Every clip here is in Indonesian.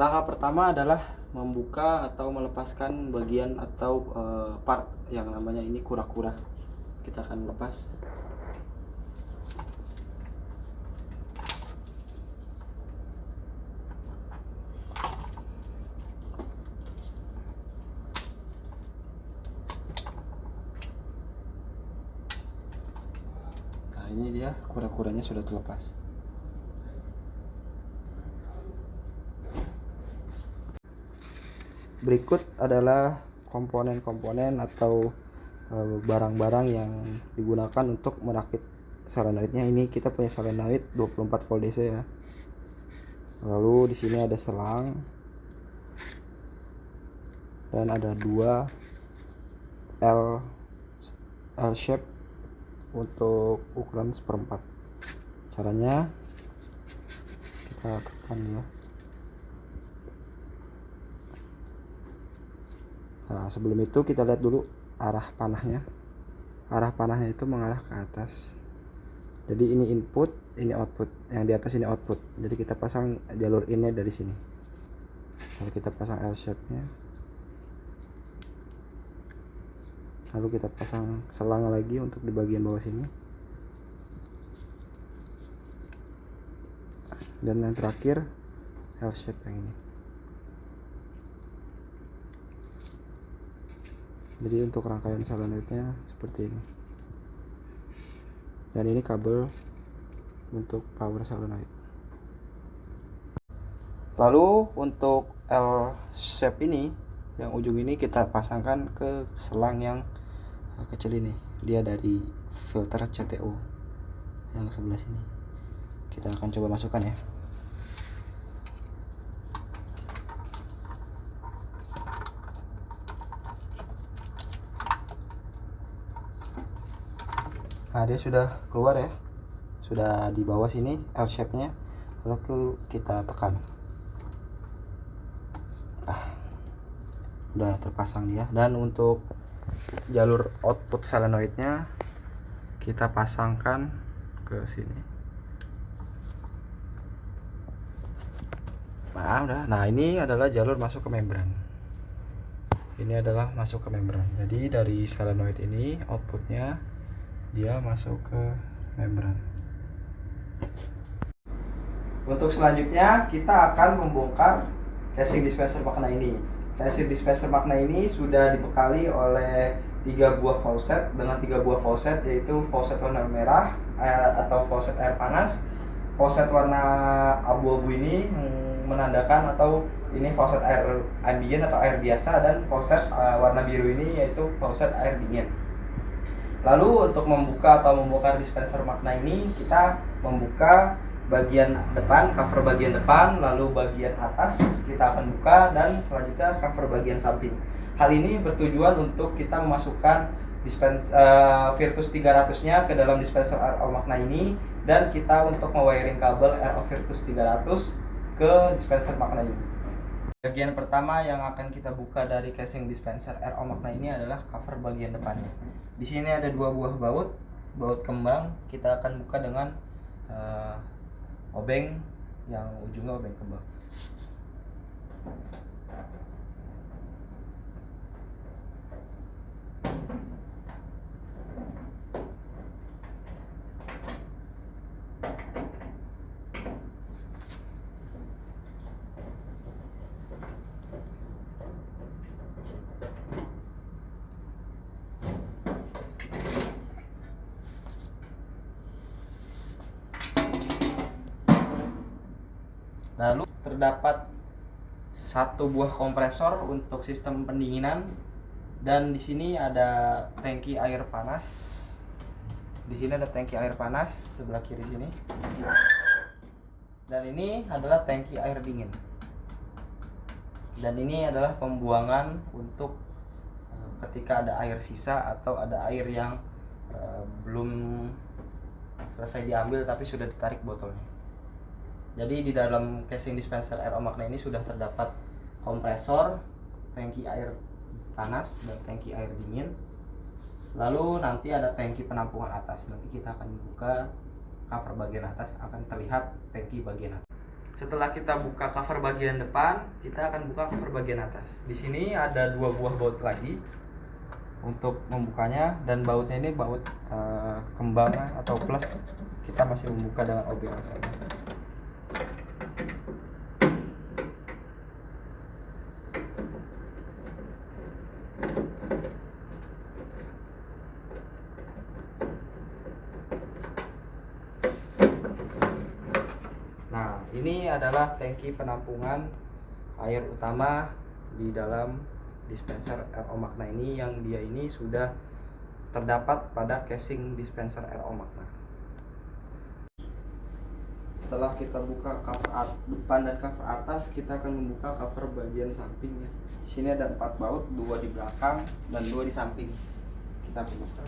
Langkah pertama adalah membuka atau melepaskan bagian atau part yang namanya ini kura-kura. Kita akan lepas. Nah, ini dia kura-kuranya sudah terlepas. Berikut adalah komponen-komponen atau barang-barang yang digunakan untuk merakit solenoidnya. Ini kita punya solenoid 24 volt DC ya. Lalu di sini ada selang dan ada dua L shape untuk ukuran 1/4. Caranya kita tekan ya. Nah, sebelum itu kita lihat dulu arah panahnya. Arah panahnya itu mengarah ke atas. Jadi ini input, ini output. Yang di atas ini output. Jadi kita pasang jalur innya dari sini. Lalu kita pasang L shape-nya. Lalu kita pasang selang lagi untuk di bagian bawah sini. Dan yang terakhir L shape yang ini. Jadi untuk rangkaian solenoidnya seperti ini. Dan ini kabel untuk power solenoid. Lalu untuk L shape ini, yang ujung ini kita pasangkan ke selang yang kecil ini. Dia dari filter CTO yang sebelah sini. Kita akan coba masukkan ya. Nah, dia sudah keluar ya, sudah di bawah sini L shape nya. Lalu kita tekan, udah terpasang dia. Dan untuk jalur output solenoidnya kita pasangkan ke sini. Nah ini adalah jalur masuk ke membran. Ini adalah masuk ke membran. Jadi dari solenoid ini outputnya dia masuk ke membran. Untuk selanjutnya kita akan membongkar casing dispenser makna ini. Casing dispenser makna ini sudah dibekali oleh 3 buah faucet dengan 3 buah faucet, yaitu faucet warna merah atau faucet air panas. Faucet warna abu-abu ini menandakan atau ini faucet air ambien atau air biasa, dan faucet warna biru ini yaitu faucet air dingin. Lalu untuk membuka atau membongkar dispenser makna ini, kita membuka bagian depan, cover bagian depan, lalu bagian atas kita akan buka, dan selanjutnya cover bagian samping. Hal ini bertujuan untuk kita memasukkan Virtus 300-nya ke dalam dispenser RO makna ini, dan kita untuk mewiring kabel RO Virtus 300 ke dispenser makna ini. Bagian pertama yang akan kita buka dari casing dispenser RO makna ini adalah cover bagian depannya. Di sini ada 2 buah baut kembang. Kita akan buka dengan obeng yang ujungnya obeng kembang. Lalu terdapat 1 buah kompresor untuk sistem pendinginan, dan di sini ada tangki air panas. Di sini ada tangki air panas sebelah kiri sini. Dan ini adalah tangki air dingin. Dan ini adalah pembuangan untuk ketika ada air sisa atau ada air yang belum selesai diambil tapi sudah ditarik botolnya. Jadi di dalam casing dispenser RO makna ini sudah terdapat kompresor, tangki air panas, dan tangki air dingin. Lalu nanti ada tangki penampungan atas. Nanti kita akan buka cover bagian atas, akan terlihat tangki bagian atas. Setelah kita buka cover bagian depan, kita akan buka cover bagian atas. Di sini ada 2 buah baut lagi untuk membukanya, dan bautnya ini baut kembang atau plus. Kita masih membuka dengan obeng yang sama. Nah, ini adalah tangki penampungan air utama di dalam dispenser RO Magna ini, yang dia ini sudah terdapat pada casing dispenser RO Magna. Setelah kita buka cover depan dan cover atas, kita akan membuka cover bagian sampingnya. Di sini ada 4 baut, 2 di belakang dan 2 di samping. Kita buka.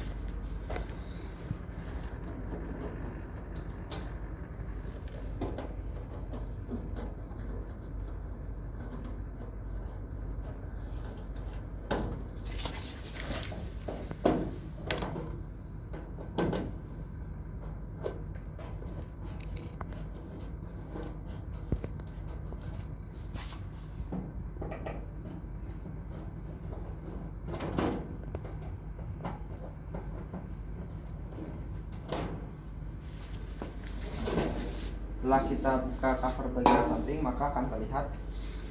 Setelah kita buka cover bagian samping, maka akan terlihat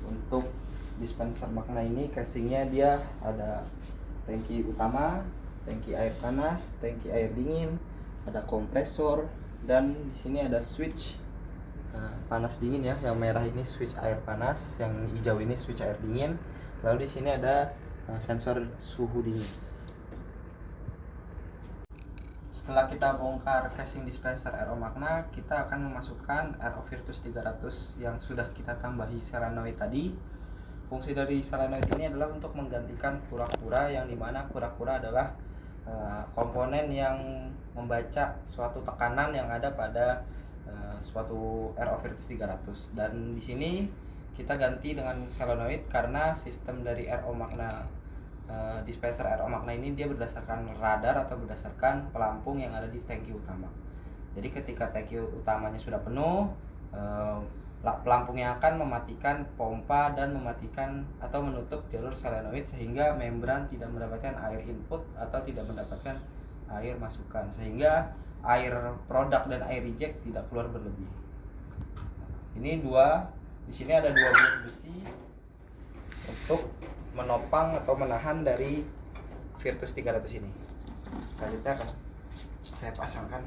untuk dispenser Magna ini casingnya dia ada tangki utama, tangki air panas, tangki air dingin, ada kompresor, dan di sini ada switch panas dingin ya. Yang merah ini switch air panas, yang hijau ini switch air dingin. Lalu di sini ada sensor suhu dingin. Setelah kita bongkar casing dispenser RO Magna, kita akan memasukkan RO Virtus 300 yang sudah kita tambahi solenoid tadi. Fungsi dari solenoid ini adalah untuk menggantikan kura-kura, yang dimana kura-kura adalah komponen yang membaca suatu tekanan yang ada pada suatu RO Virtus 300. Dan di sini kita ganti dengan solenoid karena sistem dari RO Magna dispenser RO Magna ini dia berdasarkan radar atau berdasarkan pelampung yang ada di tangki utama. Jadi ketika tangki utamanya sudah penuh, pelampungnya akan mematikan pompa dan mematikan atau menutup jalur solenoid, sehingga membran tidak mendapatkan air input atau tidak mendapatkan air masukan, sehingga air produk dan air reject tidak keluar berlebih. Ini di sini ada 2 buah besi untuk menopang atau menahan dari Virtus 300 ini. Selanjutnya akan saya pasangkan.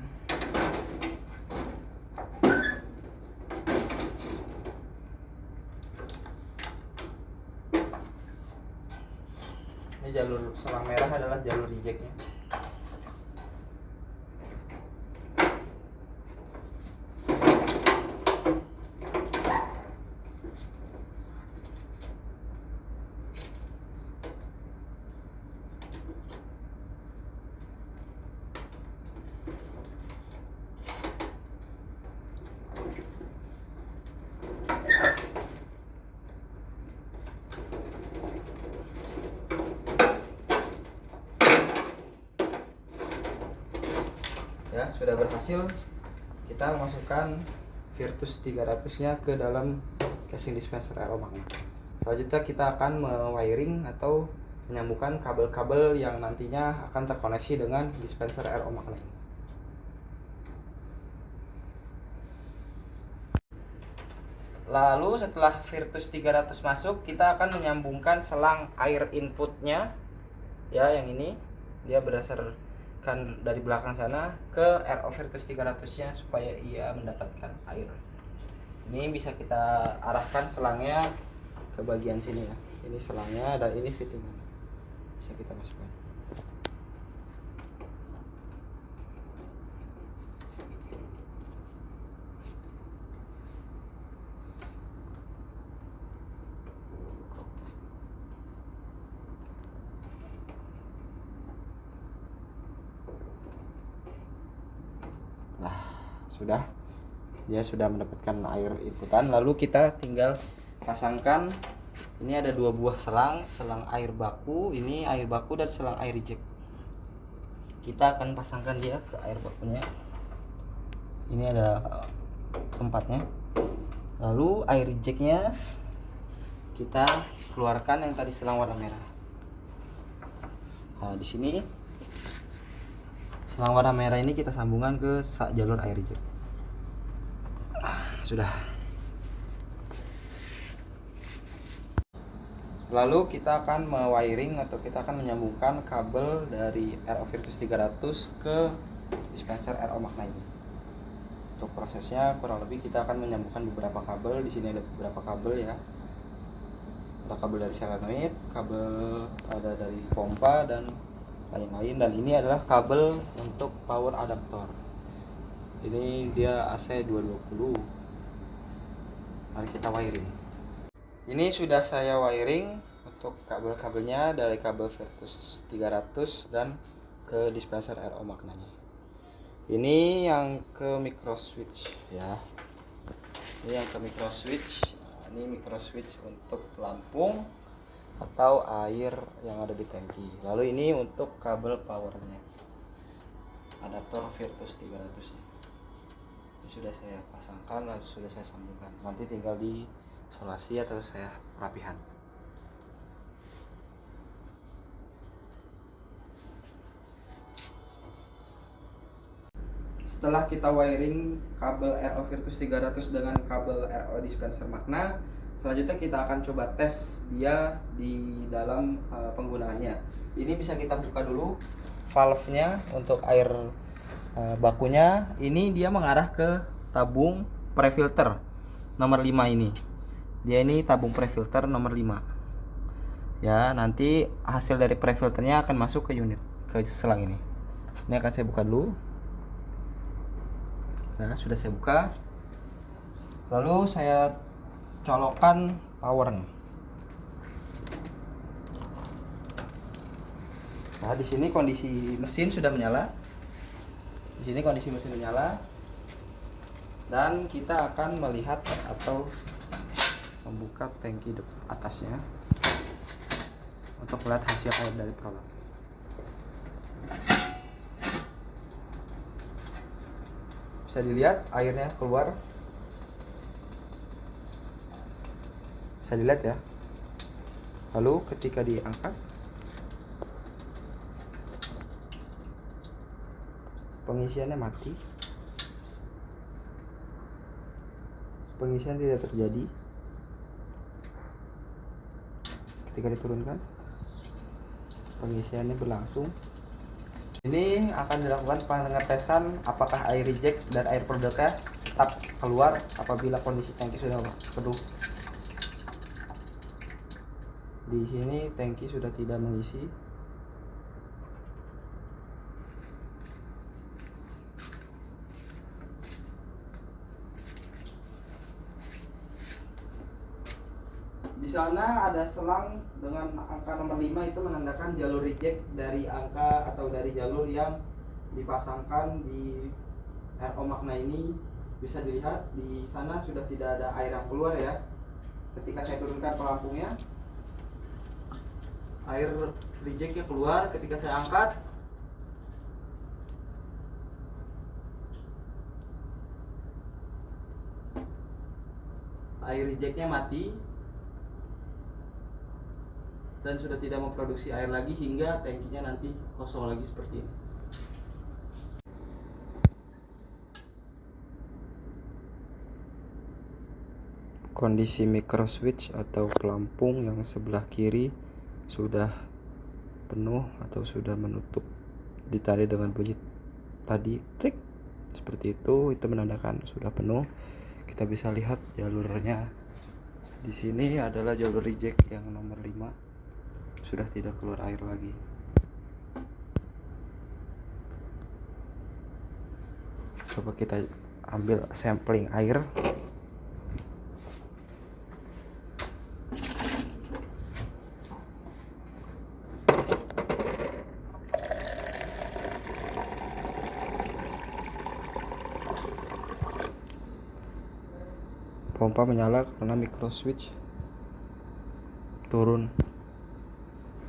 Ini jalur selang merah adalah jalur rejectnya. Ya, sudah berhasil kita memasukkan Virtus 300-nya ke dalam casing dispenser RO Magna. Selanjutnya kita akan me-wiring atau menyambungkan kabel-kabel yang nantinya akan terkoneksi dengan dispenser RO Magna ini. Lalu setelah Virtus 300 masuk, kita akan menyambungkan selang air inputnya ya, yang ini dia berdasarkan dari belakang sana ke RO Virtus 300-nya supaya ia mendapatkan air. Ini bisa kita arahkan selangnya ke bagian sini ya. Ini selangnya dan ini fittingan. Bisa kita masukkan. Dia sudah mendapatkan air inputan. Lalu kita tinggal pasangkan. Ini ada 2 buah selang air baku, ini air baku dan selang air reject. Kita akan pasangkan dia ke air bakunya. Ini ada tempatnya. Lalu air rejectnya kita keluarkan yang tadi selang warna merah. Nah, di sini selang warna merah ini kita sambungkan ke jalur air reject. Sudah. Lalu kita akan mewiring atau kita akan menyambungkan kabel dari RO Virtus 300 ke dispenser RO Magna ini. Untuk prosesnya kurang lebih kita akan menyambungkan beberapa kabel. Di sini ada beberapa kabel ya. Ada kabel dari solenoid, kabel ada dari pompa dan lain-lain, dan ini adalah kabel untuk power adaptor. Ini dia AC 220. Mari kita wiring. Ini sudah saya wiring untuk kabel-kabelnya dari kabel Virtus 300 dan ke dispenser RO Magnanya. Ini yang ke micro switch ya. Ini yang ke micro switch. Ini micro switch untuk pelampung atau air yang ada di tangki. Lalu ini untuk kabel powernya, adaptor Virtus 300 nya. Ini sudah saya pasangkan dan sudah saya sambungkan. Nanti tinggal di isolasi atau saya rapihan. Setelah kita wiring kabel RO Virtus 300 dengan kabel RO dispenser Magna, selanjutnya kita akan coba tes dia di dalam penggunaannya. Ini bisa kita buka dulu valve-nya untuk air bakunya. Ini dia mengarah ke tabung prefilter nomor 5 ini. Dia ini tabung prefilter nomor 5. Ya, nanti hasil dari prefilternya akan masuk ke unit, ke selang ini. Ini akan saya buka dulu. Nah, sudah saya buka. Lalu saya colokkan powernya. Nah, di sini kondisi mesin sudah menyala. Di sini kondisi mesin menyala. Dan kita akan melihat atau membuka tangki atasnya untuk melihat hasil air dari prolog. Bisa dilihat airnya keluar. Bisa dilihat ya. Lalu ketika diangkat, pengisiannya mati. Pengisian tidak terjadi. Ketika diturunkan, pengisiannya berlangsung. Ini akan dilakukan pengetesan apakah air reject dan air produknya tetap keluar apabila kondisi tangki sudah penuh. Di sini tangki sudah tidak mengisi. Di sana ada selang dengan angka nomor 5, itu menandakan jalur reject dari angka atau dari jalur yang dipasangkan di RO Magna ini. Bisa dilihat di sana sudah tidak ada air yang keluar ya. Ketika saya turunkan pelampungnya, air rejectnya keluar. Ketika saya angkat, air rejectnya mati dan sudah tidak memproduksi air lagi hingga tangkinya nanti kosong lagi seperti ini. Kondisi micro switch atau pelampung yang sebelah kiri sudah penuh atau sudah menutup, ditandai dengan bunyi tadi trik seperti itu menandakan sudah penuh. Kita bisa lihat jalurnya. Di sini adalah jalur reject yang nomor 5. Sudah tidak keluar air lagi. Coba kita ambil sampling air. Pompa menyala karena micro switch turun.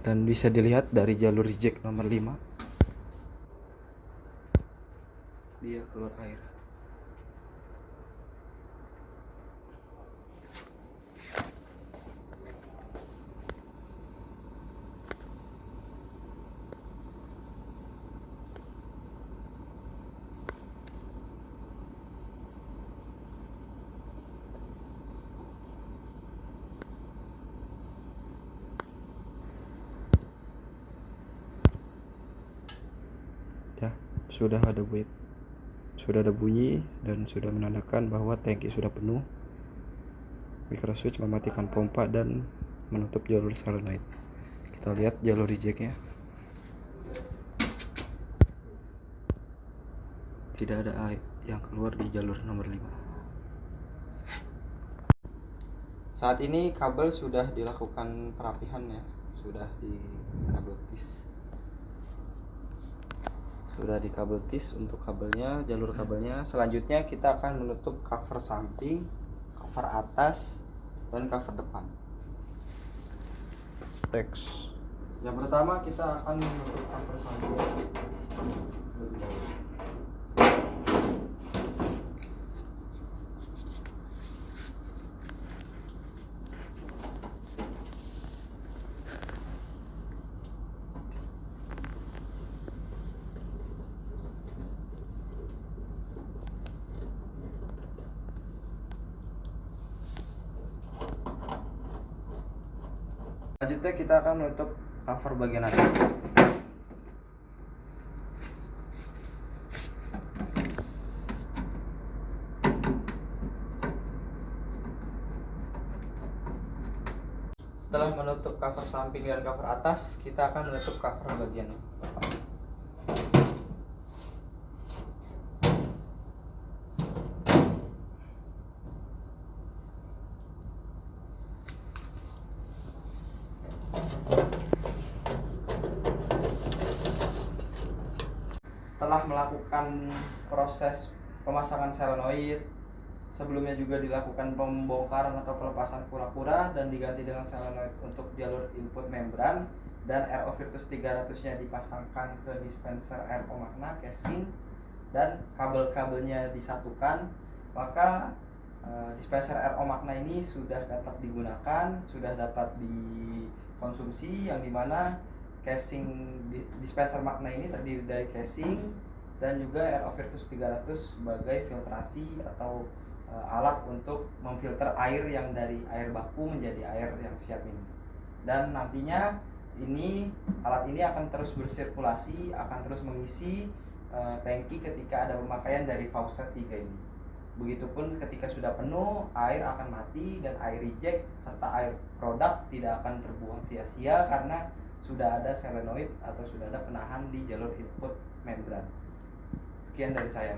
Dan bisa dilihat dari jalur reject nomor 5, dia keluar air. sudah ada bunyi dan sudah menandakan bahwa tangki sudah penuh. Micro switch mematikan pompa dan menutup jalur solenoid. Kita lihat jalur rejectnya. Tidak ada air yang keluar di jalur nomor 5. Saat ini kabel sudah dilakukan perapihan ya, sudah dikabel tis untuk kabelnya, jalur kabelnya. Selanjutnya kita akan menutup cover samping, cover atas, dan cover depan. Teks. Yang pertama kita akan menutup cover samping. Selanjutnya kita akan menutup cover bagian atas. Setelah menutup cover samping dan cover atas, kita akan menutup cover bagian depan. Setelah melakukan proses pemasangan solenoid, sebelumnya juga dilakukan pembongkaran atau pelepasan kura-kura dan diganti dengan solenoid untuk jalur input membran, dan RO Virtus 300-nya dipasangkan ke dispenser RO Magna casing dan kabel-kabelnya disatukan, maka dispenser RO Magna ini sudah dapat digunakan, sudah dapat dikonsumsi, yang dimana casing dispenser Magna ini terdiri dari casing dan juga RO Virtus 300 sebagai filtrasi atau alat untuk memfilter air yang dari air baku menjadi air yang siap minum. Dan nantinya alat ini akan terus bersirkulasi, akan terus mengisi tangki ketika ada pemakaian dari faucet 3 ini. Begitupun ketika sudah penuh, air akan mati dan air reject serta air produk tidak akan terbuang sia-sia karena sudah ada solenoid atau sudah ada penahan di jalur input membran. Sekian dari saya.